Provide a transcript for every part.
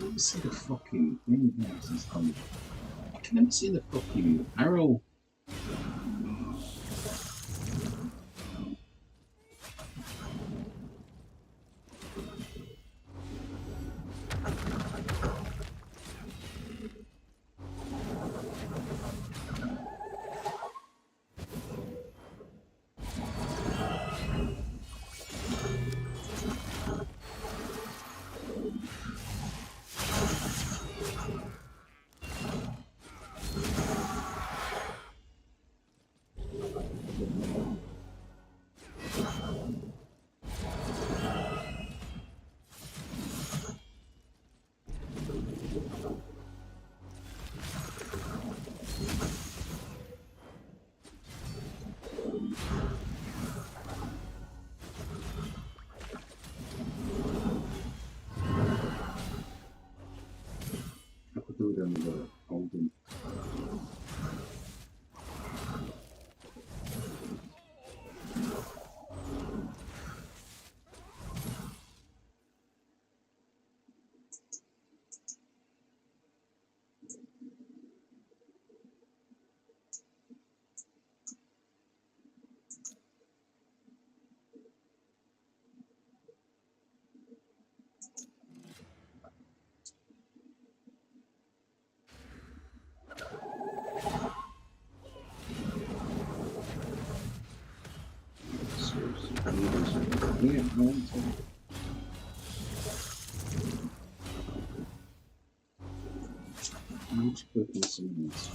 Let me see the fucking thing. Yes, it's coming. I can never see the fucking arrow. I could do them with a holding. Yeah, no, I need to put this in this.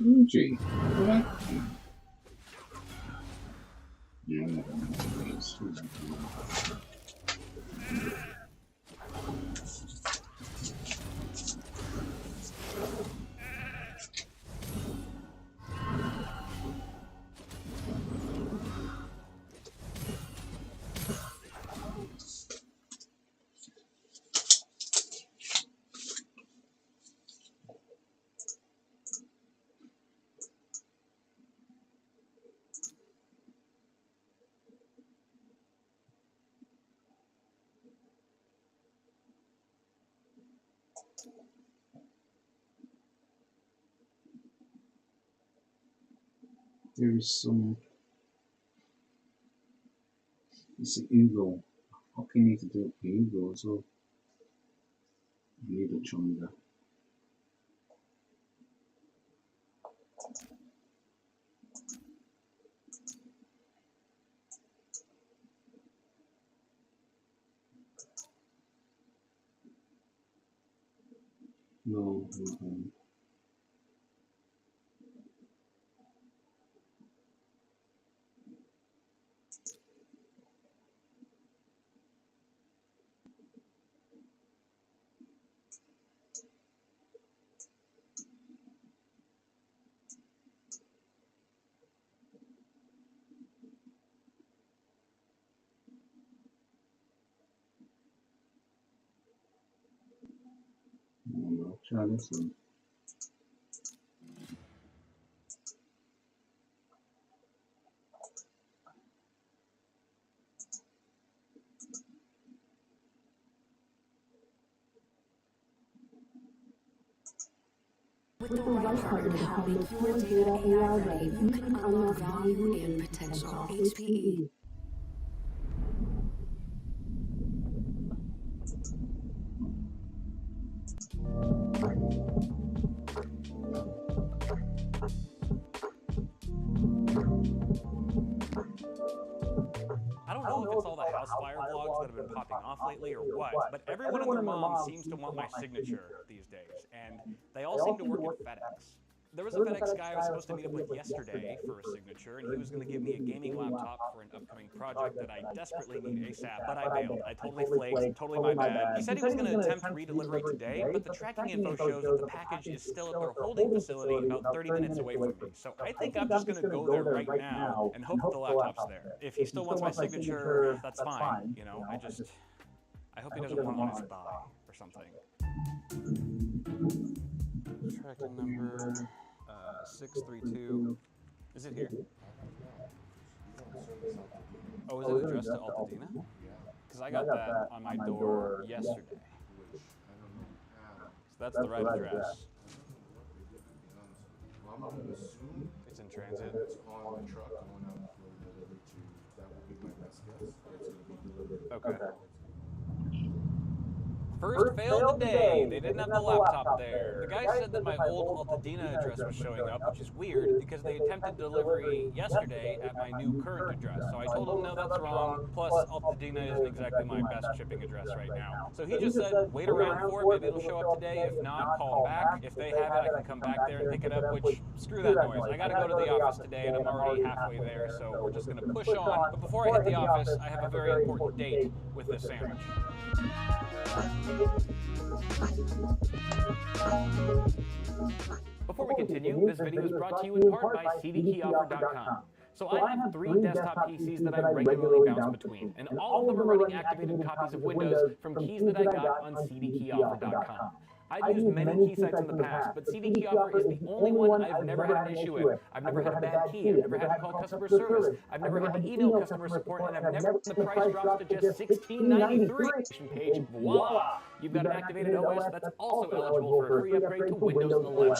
Luigi, what? Yeah, I'm not gonna do this. There is some. It's an eagle. What can you need to do with the eagle as well? I need a chunga. No, no, try this one. With the right hardware to help make your data AI ready, you can unlock value and potential. HPE. I don't know if it's all the House Fire vlogs that have been popping off lately or what, but everyone and their mom seems to want my signature these days, and they all seem to work at FedEx. There was a FedEx guy I was supposed to meet up with yesterday for a signature, and he was going to give me a gaming laptop for an upcoming project that I desperately need ASAP, but I bailed. I totally flaked, totally my bad. He said he was going to attempt redelivery today, but the tracking info shows that the package is still at their holding facility about 30 minutes away from me. So I think I'm just going to go there right now and hope the laptop's there. If he still wants my signature, that's fine. You know, I hope he doesn't want it on his thigh or something. Tracking number 632. Is it here? Oh, is it addressed to Altadena? Because I got that on my door yesterday. So that's the right address. I'm going to assume It's in transit. it's on the truck going out for delivery to, that would be my best guess. It's going to be delivered. Okay. First failed today. They didn't have the laptop there. The guy said that my old Altadena address was showing up, which is weird because they attempted delivery yesterday at my new current address. So I told him, no, that's wrong. Plus, Altadena isn't exactly my best shipping address right now. So he just said, wait around for it. Maybe it'll show up today. If not, call back. If they have it, I can come back there and pick it up, which, screw that noise. I got to go to the office today, and I'm already halfway there, so we're just going to push on. But before I hit the office, I have a very important date with this sandwich. Before we continue, this video is brought to you in part by cdkeyoffer.com. So I have 3 desktop PCs that I regularly bounce between, and all of them are running activated copies of Windows from keys that I got on cdkeyoffer.com. I've used many key sites in the past, but cdkeyoffer is the only one I've never had an issue with. I've never had a bad key, I've never had to call customer service, I've never had to email customer support, and I've never the price drops to just $16.93. Page, voila! You've got an activated OS that's also eligible for a free upgrade to Windows 11.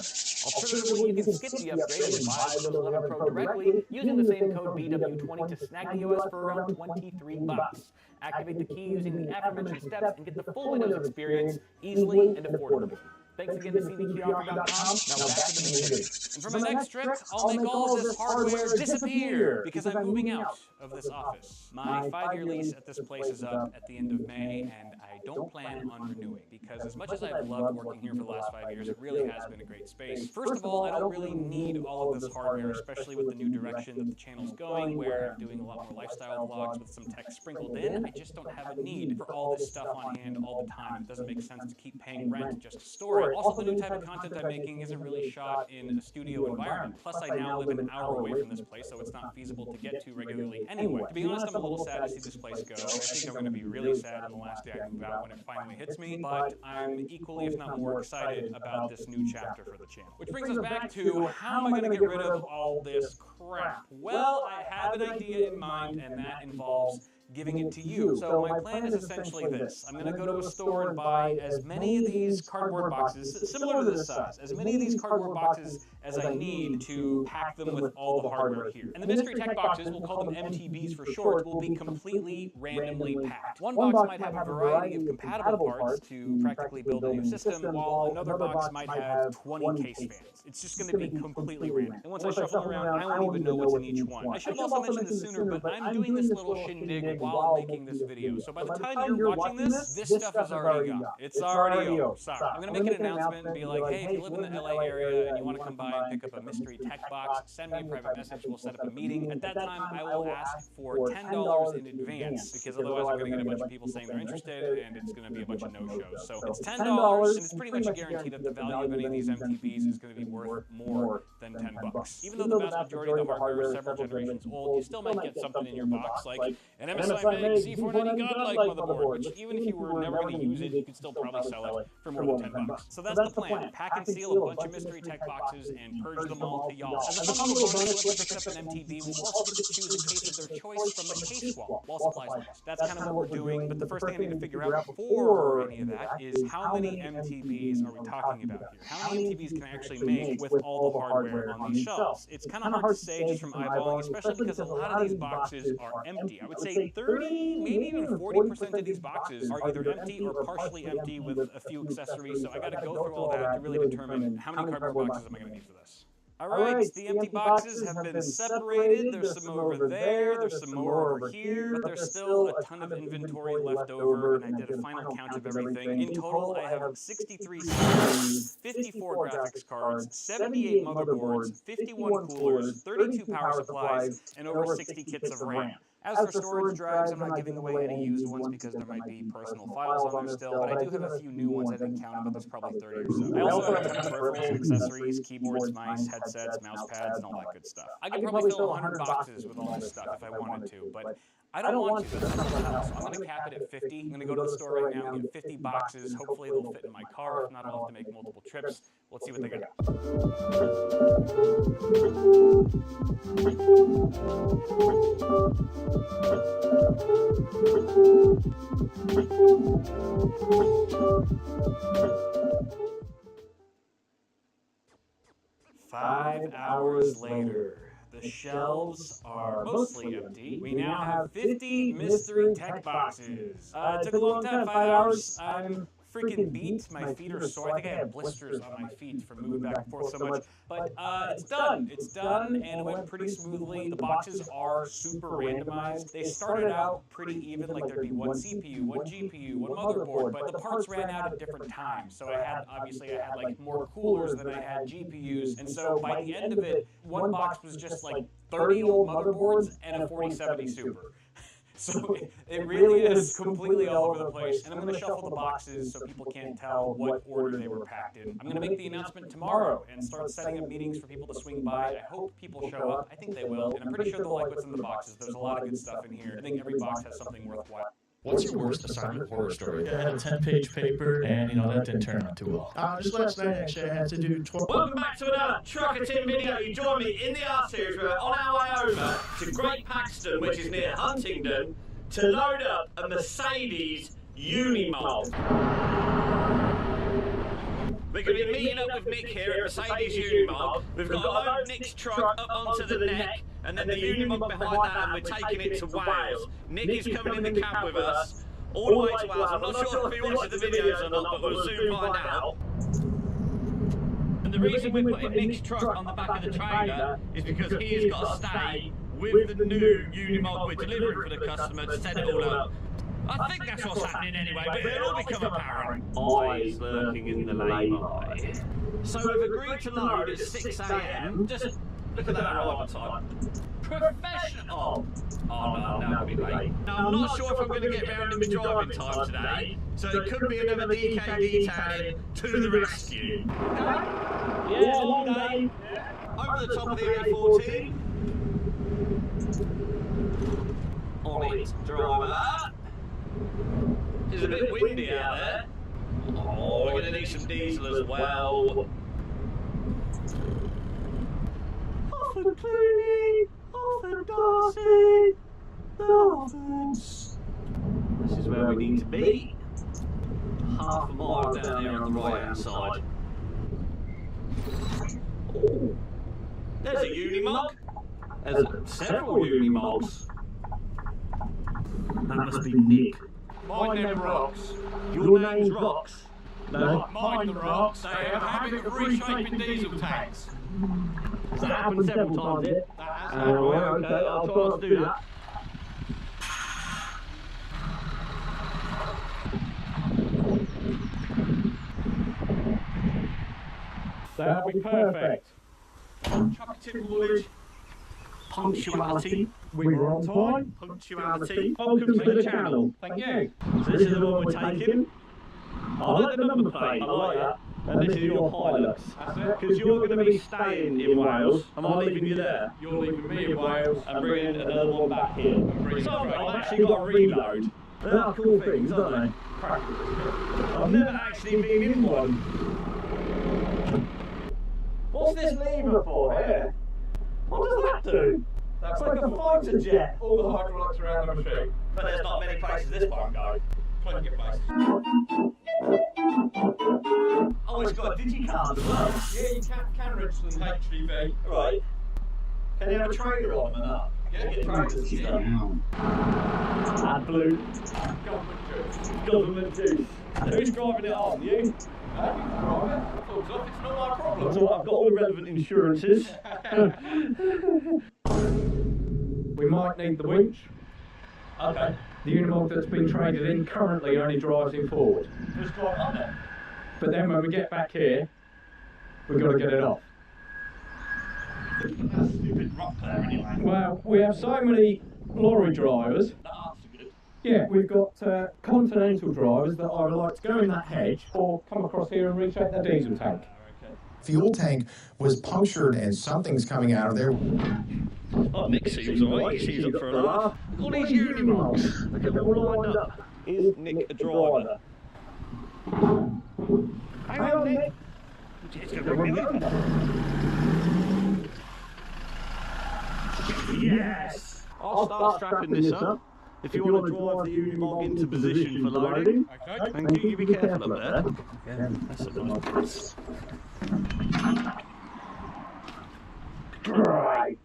Alternatively, you can skip the upgrade and buy Windows 11 Pro directly using the same code BW20 to snag the OS for around $23. Activate the key using the aforementioned steps and get the full Windows experience easily and affordably. Thanks again to cdkeyoffer.com. Now back to the main video. And for my next trick, I'll make all of this hardware disappear because I'm moving out of this office. My 5-year lease at this place is up at the end of May, and I don't plan on renewing because as much as I've loved working here for the last 5 years, it really has been a great space. First of all, I don't really need all of this hardware, especially with the new direction that the channel's going, where I'm doing a lot more lifestyle vlogs with some tech sprinkled in. I just don't have a need for all this stuff on hand all the time. It doesn't make sense to keep paying rent just to store it. Also, the new type of content I'm making isn't really shot in a studio environment. Plus, I now live an hour away from this place, so it's not feasible to get to regularly anyway. To be honest, I'm a little sad to see this place go. I think I'm going to be really sad on the last day I move out when it finally hits me, but I'm equally, if not more, excited about this new chapter for the channel. Which brings us back to, how am I going to get rid of all this crap? Well, I have an idea in mind, and that involves giving it to you. So my plan is essentially this. I'm going to go to a store and buy as many of these cardboard boxes, similar to this size, as many of these cardboard boxes as I need to pack them with all the hardware here. And the mystery tech boxes, we'll call them MTBs for short, will be completely randomly packed. One box might have a variety of compatible parts to practically build a new system, while another box might have 20 case fans. It's just going to be completely random. And once I shuffle them around, I won't even know what's in each one. I should have also mentioned this sooner, but I'm doing this little shindig while making this video. So by the time you're watching this, this stuff is already gone. It's already over. Sorry. I'm going to make an announcement and be like, hey, if you live in the LA area and you want to come by and pick up a mystery tech box, send me a private message. We'll set up a meeting. At that time, I will ask for $10 in advance because otherwise I'm going to get a bunch of people saying they're interested and it's going to be a bunch of no-shows. So it's $10 and it's pretty much a guarantee that the value of any of these MTBs is going to be worth more than $10. Even though the vast majority of the hardware is several generations old, you still might get something in your box like an MS MSI makes Z490 Godlike motherboard, which even if you were never going to use it, you could still probably sell it for more than $10. So that's the plan. Pack and seal a bunch of mystery tech boxes and purge them all to y'all. As a fun little bonus, whoever picks up an MTB will also get to choose a case of their choice from the case swap while supplies last. That's kind of what we're doing, but the first thing I need to figure out before any of that is how many MTBs are we talking about here? How many MTBs can I actually make with all the hardware on these shelves? It's kind of hard to say just from eyeballing, especially because a lot of these boxes are empty. I would say 30, maybe even 40% of these boxes are either empty or partially empty with a few accessories, so I got to go through all that to really determine how many cardboard boxes am I going to need for this. Alright, the empty boxes have been separated. There's some over there, there's some more over here, but there's still a ton of inventory left over, and I did a final count of everything. In total, I have 63 CPUs, 54 graphics cards, 78 motherboards, 51 coolers, 32 power supplies, and over 60 kits of RAM. As for storage drives, I'm not giving away any used ones because there might be personal files on there still, but I do have a few new ones. I didn't count them, but there's probably 30 or so. I also have a ton of peripherals and accessories, keyboards, mice, headsets, mouse pads, and all that good stuff. I could probably fill 100 boxes with all this stuff if I wanted to, but I don't want to. That's something else. I'm going to cap it at 50. I'm going to go to the store right now and get 50 boxes. Hopefully they'll fit in my car. If not, I'll have to make multiple trips. Let's see what they got. 5 hours later. The shelves are mostly empty. We now have 50 mystery tech boxes. It took a long time, 5 hours. I'm freaking beat. My feet are sore. I think I have blisters on my feet from moving back and forth so much. But it's done. It's done, and it went pretty smoothly. The boxes are super randomized. They started out pretty even, like there'd be one CPU, one GPU, one motherboard, but the parts ran out at different times. So I had like more coolers than I had GPUs, and so by the end of it, one box was just like 30 old motherboards and a 4070 Super. So it really is completely all over the place, and I'm going to shuffle the boxes so people can't tell what order they were packed in. I'm going to make the announcement tomorrow and start setting up meetings for people to swing by. I hope people show up. I think they will, and I'm pretty sure they'll like what's in the boxes. There's a lot of good stuff in here. I think every box has something worthwhile. What's your worst assignment horror story? I had a 10-page paper, and that didn't turn out too well. Just last night, actually, I had to do 12. Welcome back to another Trucker Tim video. You join me in the R series. We're on our way over to Great Paxton, which is near Huntingdon, to load up a Mercedes Unimog. We're going to be meeting up with Nick here at Mercedes Unimog. We've got to load Nick's truck up onto the neck, and then the Unimog behind that, and we're taking it to Wales. Nick is coming in the cab with us, all the way to Wales. I'm not sure if he watches the videos or not, but we'll soon find out. And the reason we're putting Nick's truck on the back of the trailer is because he has got to stay with the new Unimog we're delivering for the customer to set it all up. I think that's what's happening anyway, but it'll all become apparent. Eyes lurking in the lay-by. So we've agreed to load at 6 AM. Just look at that arrival time. Professional! Oh no, now it'll be late. Now I'm not sure if I'm going to get round in my driving time today, so it could be another DK detailing to the rescue. Okay? Yeah, long day. Over the top of the A14. On it, driver. It's a bit windy out there. Oh, we're going to need some diesel as well. Off for Clooney, off for Darcy, the offense. This is where we need to be. Half a mile down there on the right hand side. Oh, there's a Unimog. There's several Unimogs. That must be Nick. My name Rocks. Your name's Rocks? No. Mine the Rocks. They have a habit of reshaping diesel tanks. Has that happened several times, is it? That has happened. Okay, I'll try not to do that. That'll be perfect. Trucker Tim Woolwich. Punctuality. We were on time. Punctuality. Welcome to the channel. Thank you. So this is the one we're taking. I like the number plate. I like that. And this is your Hilux. Because you're going to be staying in Wales. Am I leaving you there? You're leaving me in Wales. And bringing another one back here. So I've actually got a reload. They're cool things, aren't they? I've never actually been in one. What's this lever for here? What does that do? That's like a fighter jet. All the hydraulics around the machine. But there's not many places this won't go. Plenty of places. Oh, it's got a digicard as well. Yeah, you can register the HGV. Right. Can you have a trailer on them or not? Yeah, Get trailers and stuff. Down. AdBlue. Government juice. Government juice. Who's driving it on? You? It's not my problem. So I've got all the relevant insurances. We might need the winch. Okay. The Unimog that's been traded in currently only drives in forward. Just drive on it. But then when we get back here, we've got to get it off. That's a stupid rock there anyway. Well, we have so many lorry drivers. That's good. Yeah, we've got continental drivers that either like to go in that hedge or come across here and recheck their diesel tank. Fuel tank was punctured and something's coming out of there. Oh, Nick seems alright. He seems up for a laugh. All these Unimogs. Look at them all lined up. Is Nick a driver? Hang on, Nick. It's going to bring me up. Yes! I'll start strapping this up. If you want to drive the Unimog into position for loading. Okay. Thank you. You be careful up there. That's a nice place. Right.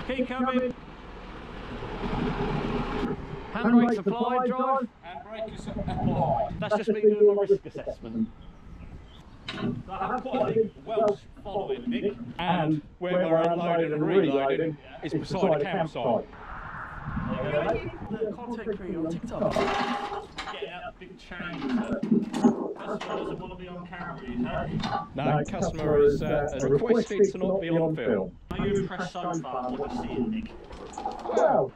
Keep coming. Handbrake applied, drive. Handbrake is applied. That's just me doing my risk assessment. I have quite a big Welsh following, Nick. And when we're unloading and reloading, it's beside a campsite. The content creator on TikTok. Getting out big change. Customer doesn't want to be on camera, huh? No, customer has requested to not be on film. Are you impressed so far with what you're seeing, Nick? Well,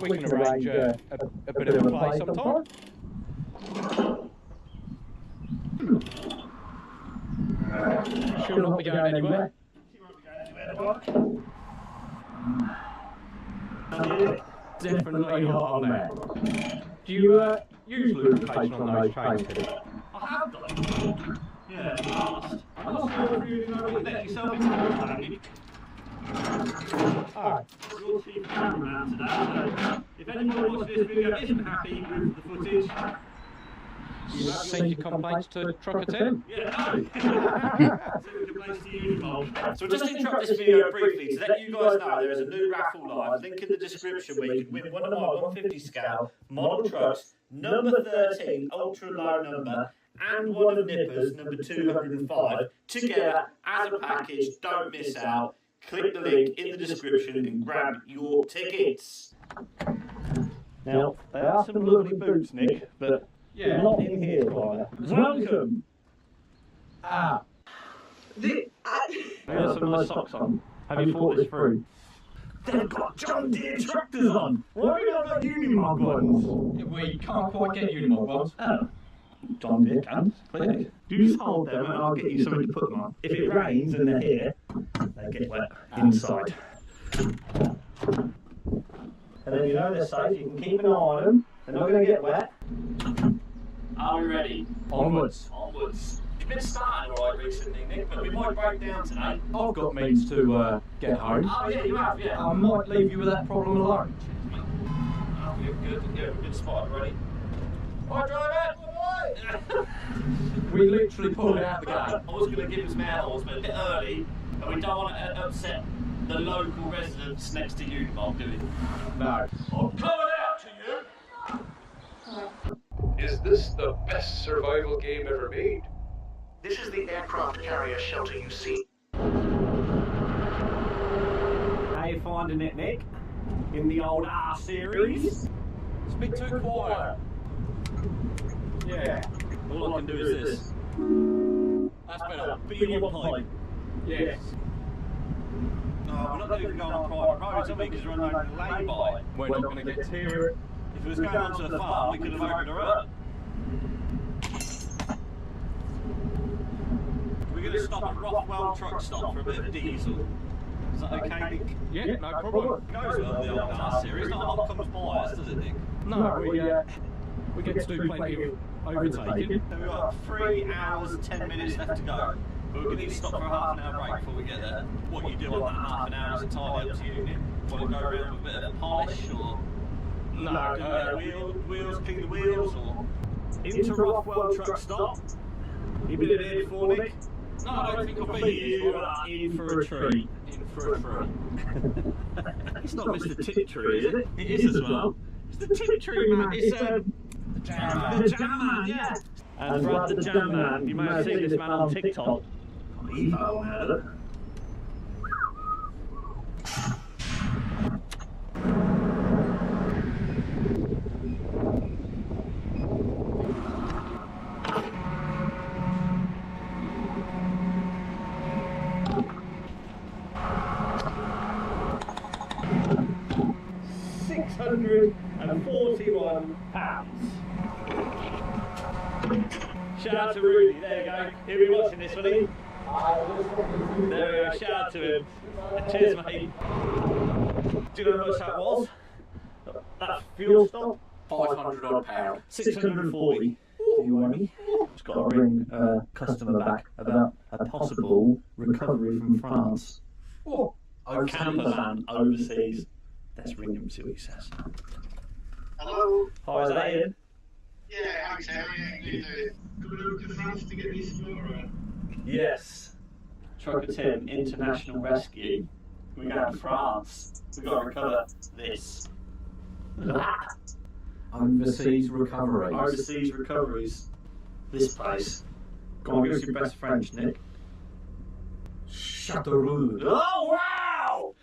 we can arrange a bit of a play sometime. She'll not be going anywhere. Definitely not on there. Do you use lubrication on those chains? I have done. Yeah, in the past. I'm not sure if you know let yourself into the Nick. Alright. Your chief cameraman today, so if anyone watching this video isn't happy with the footage, You send your complaints to Trucker Tim. yeah, no. So we'll just interrupt this video briefly to let you guys know there is a new raffle live. Link in the description where you can win one of my 150 scale model trucks, number 13, ultra low number, and one of Nipper's, number 205, together as a package. Don't miss out. Click the link in the description and grab your tickets. Now, they are some lovely boots, Nick, but Yeah. not in here, Clyde. Welcome. Ah. There's some nice socks on. Have you thought this through? They've got John Deere tractors on. Why have we not got Unimog ones? We can't quite get Unimog ones. Oh, John Deere can. Please. You just hold them and I'll get you something to put them on. If it rains and they're here, they get wet inside. And then you know they're safe. You can keep an eye on them. They're not going to get wet. Are we ready? Onwards. Onwards. You've been starting alright recently, Nick, but we might break down today. I've got means to get home. Oh yeah, you have, yeah. I might leave you with that problem alone. Oh, you're good. Yeah, we're good spot already. Hi, driver! We literally pulled it out the gate. I was going to give us mails, but a bit early, and we don't want to upset the local residents next to you, Mark, do we? No. I'm coming out to you! Is this the best survival game ever made? This is the aircraft carrier shelter you see. How you finding it, Nick? In the old R series? It's a bit too quiet. Yeah. All I can do is this. That's That's better. better. Be on point. Yes. No, we're not going to go on private roads, are we? Because we're on a lay-by. We're not going to get to it. If it was going onto the farm, we could have opened her up. We're going to stop at Rothwell truck stop for a bit of diesel. Is that okay, Nick? Yeah, no problem. It goes well the old R series. Not a lot comes by us, does it, Nick? No, we get to do plenty of overtaking. So we've got 3 hours, 10 minutes left to go. But we're going to need to stop for a half an hour break before we get there. What you do on that half an hour is entirely up to you, Nick. Want to go around with a bit of polish or... No, wheels, clean the wheels, or... Into Rothwell truck stop. You been in here before, Nick? no, I don't think I've been here. You are in for a treat. In for a treat. It's not Mr. Tiptree, is it? It is as well. It's the Tiptree man. It's the Jam Man. The Jam Man, yeah. And Brad the Jam Man, you may have seen this man on TikTok. Evo, man. 641 pounds. Shout out to Rudy, there you go. He'll be watching this, will he? There we go, shout out to him. Cheers, mate. Do you know how much that was? That fuel stop? 500 odd pounds. 640. Do you want me? Just got to ring a customer back about a possible recovery from France. Oh, Camper van overseas. Let's ring him and see what he says. Hello? Hi, is that Ian? Yeah, hi Terry. Coming over to France to get this tomorrow. Yes. Trucker Tim, International Rescue. We're going to France. We've got to recover this. That. overseas recoveries. Overseas recoveries. This place. Go on, give us your best French, Nick. Châteauroux. Oh, wow!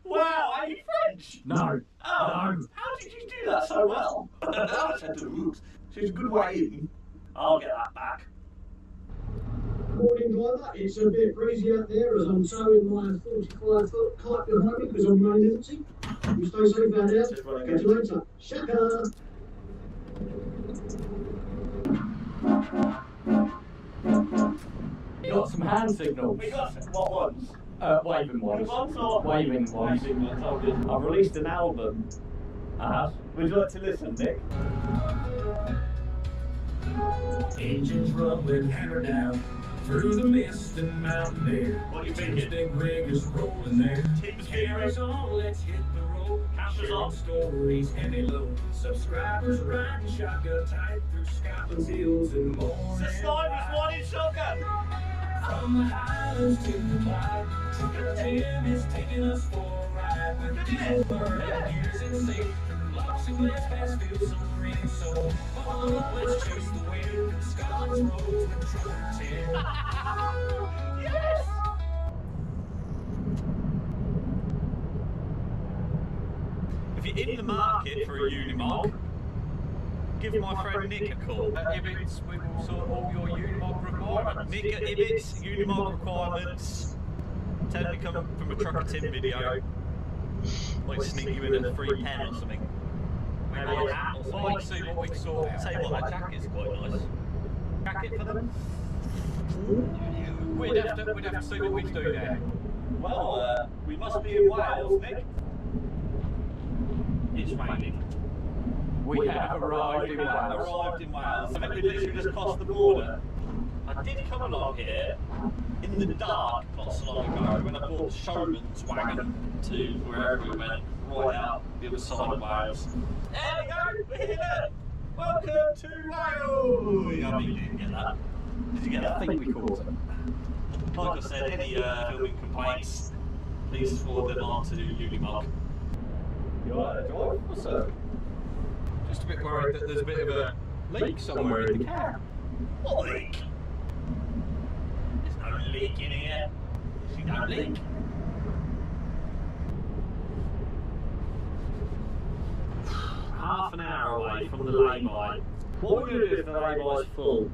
Wow, are you French? No. Oh, No. how did you do that so well? Châteauroux. She's a good way in. I'll get that back. Morning, driver. It's a bit breezy out there as I'm towing my 45-foot kite behind me because I'm running empty. You stay safe out there. Catch you later. Shaka! We got some hand signals. We got what ones? Waving ones. Ones or Waving ones. waving ones? Oh, good. I've released an album. Would you like to listen, Nick? Engines rumbling hammer down through the mist and mountain air. What do you think? Big rig is rolling there. Tim's Cameras on, let's hit the road. Cameras Sharing on. stories heavy load. Subscribers riding shotgun tight through Scotland's hills and more. Subscribers wanted shotgun. From the highlands to the Clyde, Trucker Tim is taking us for a ride with his bird gears and safe through locks and glass past fields of green soul. Come on, let's chase the wind and Scotland's roads with Trucker Tim. Yes! If you're in the market for a Unimog, give my friend Nick a call. At Ibbot's, we will sort all your Unimog requirements. Nick at Ibbot's, Unimog requirements. Tell him to come from a Trucker Tim video. Might sneak you in a free pen or something. Maybe a hat or something. Might see what we can sort out. Tell you what, that jacket's quite nice. Jacket for them? We'd have to see what we can do there. Well, we must be in Wales, Nick. It's raining. We have arrived in Wales. Arrived in Wales. I think we literally just crossed the border. I did come along here in the dark not so long ago when I bought the showman's wagon to wherever we went, right out the other side of Wales. There we go, we're here! Welcome to Wales! I mean, you didn't get that. Did you get that? I think we caught it. Like I said, any filming complaints, please forward them on to Unimog. You alright to drive? What's up? Just a bit worried that there's a bit of a leak somewhere in the cab. What leak? There's no leak in here. There's no leak. Half an hour away from the lay-by. What are we going to do if the lay-by's full?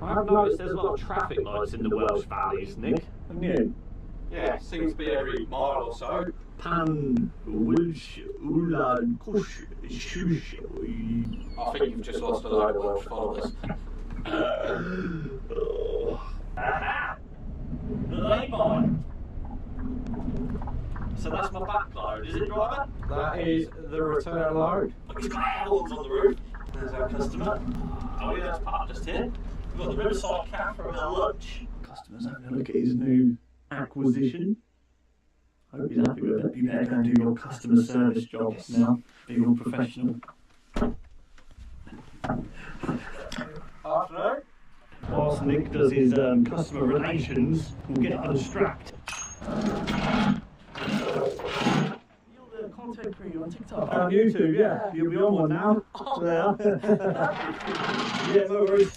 I've noticed there's a lot of traffic lights in the Welsh valleys, Nick. Haven't you? Yeah, seems to be every mile or so. Pan Welsh Ulan Kush Shush. I think you've just lost a load of Welsh followers. The lay-by. So that's my back load, is it, driver? That is the return load. Look, he's got elves on the roof. There's our customer. Oh yeah, that's parked just here. We've got the Riverside Caf for our lunch. Customer's having a look at his new acquisition. Hope he's happy with it. You better go and do your customer service jobs now. Be all professional. Afternoon. Whilst Nick does his customer relations, we'll get unstrapped. You're the content creator on TikTok. On YouTube, yeah. You'll be on one now. Oh. Yeah, no worries.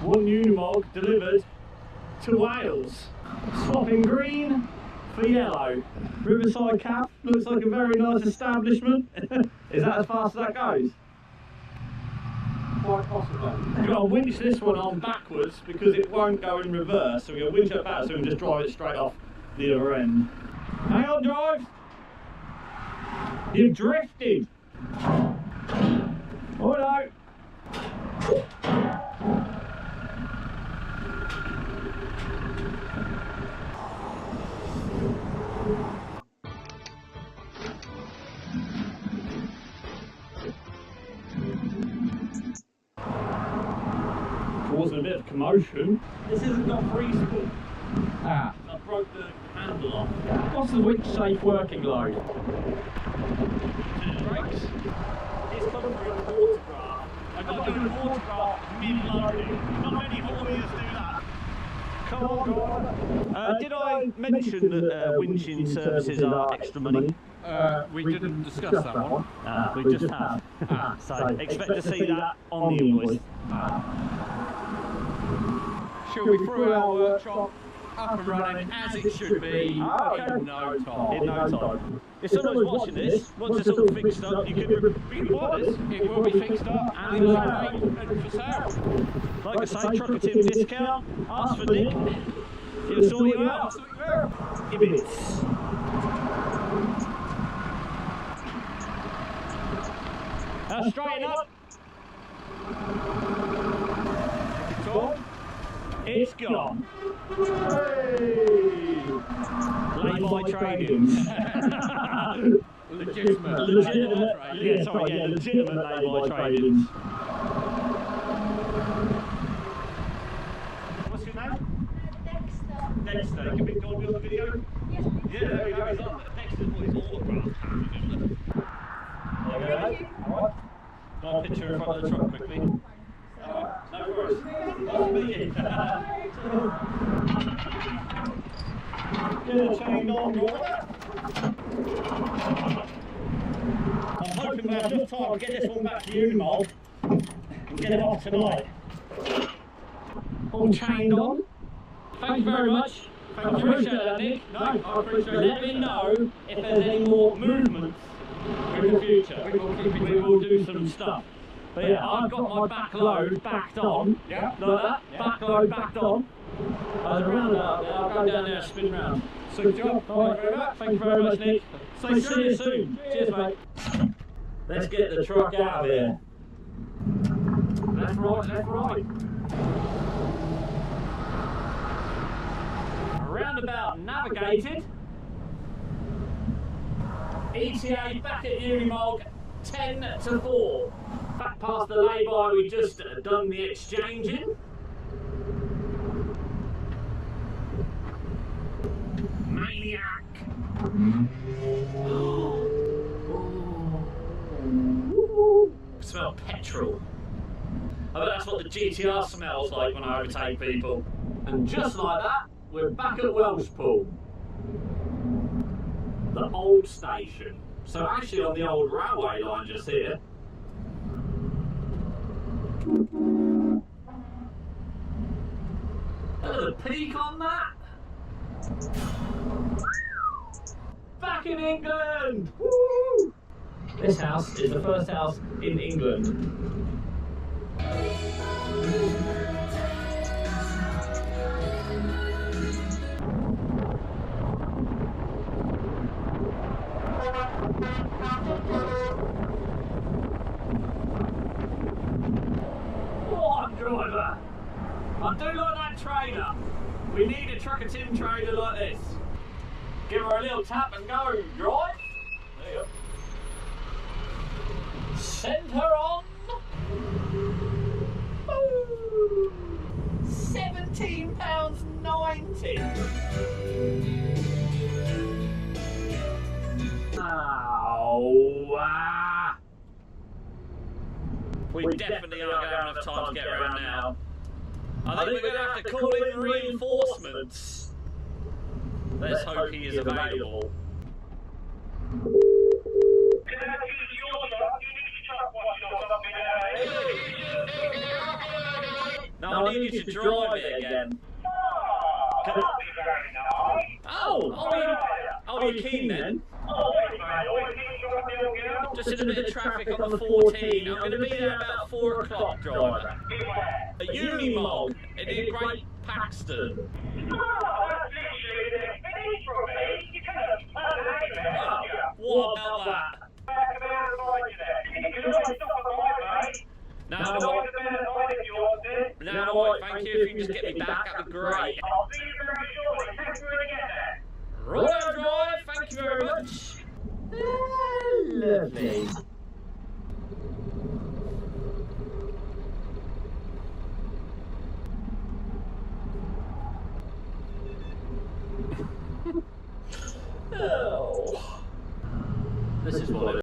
One Unimog delivered to Wales. Swapping green for yellow. Riverside Caf looks like a very nice establishment. Is that as fast as that goes? Quite possibly. We've got to winch this one on backwards because it won't go in reverse, so we're going to winch it back so we can just drive it straight off the other end. Hang on, drive! You've drifted! Oh no! Causing a bit of commotion. This hasn't got freezable. Ah. I broke the handle off. What's the winch safe working load? It brakes. It's coming through the watercraft. I've got to do a watercraft mid-loading. Not many hauliers do that. Come on, God. Did I mention that winching services are extra money? We didn't discuss that one. We just have. So expect to see that on the invoice. Shall we through our workshop up and running as it should be in no time? In no time. If someone's watching this, once it's all fixed up, you can buy this. It will be fixed up and it's ready for sale. Like I say, Truckative discount. Ask for Nick. He'll sort you out. Give it. Now straighten up. It's gone. Hey! Lay-by trading. Legitimate. Yeah, sorry, yeah, legitimate lay-by trading. What's your name? Dexter. You can be on the video? Yes. Yeah, there we go. He's on. Dexter's what he's all about. There we go. Alright. Got a picture in front of the truck quickly. No worries. Nice to meet you. Get a chain on, driver. I'm hoping we have enough time to get this one back to Unimog and get it off tonight. All chained on. Thank you very much. I appreciate that, Nick. No, I appreciate it. Let me know if there's any more movements in the future. We will do some stuff. But yeah, I've got my back load backed on. Yeah. Like that. Yeah. Back load backed on. There's a roundabout there. I'll go down there and spin round. Good job. Thank you very much, Nick. So see you soon. Cheers, mate. Let's get the truck out of here. Left, right, left, right. Roundabout navigated. ETA back at Unimog 10 to 4. Back past the lay-by we just done the exchanging. Maniac. Smell petrol. I bet that's what the GTR smells like when I overtake people. And just like that, we're back at Welshpool. The old station. So actually on the old railway line just here. Look at the peak on that. Back in England! Woo! This house is the first house in England. What a driver! I do like that trailer. We need a Trucker Tim trailer like this. Give her a little tap and go, drive. There you go. Send her on. Ooh. £17.90. Oh, we definitely aren't going to have enough time to get around now. I think we're going to have to call in reinforcements. Let's hope he is available. No, I need you to drive it again. Oh, you're keen then? Just in a bit of traffic on the 14. I'm going to be there about 4 o'clock, driver. A Unimog in Great Paxton. What about that? No, thank you. If you can just get me back, that'd be great. Right, drive. Thank you very much. Lovely. Oh. This is what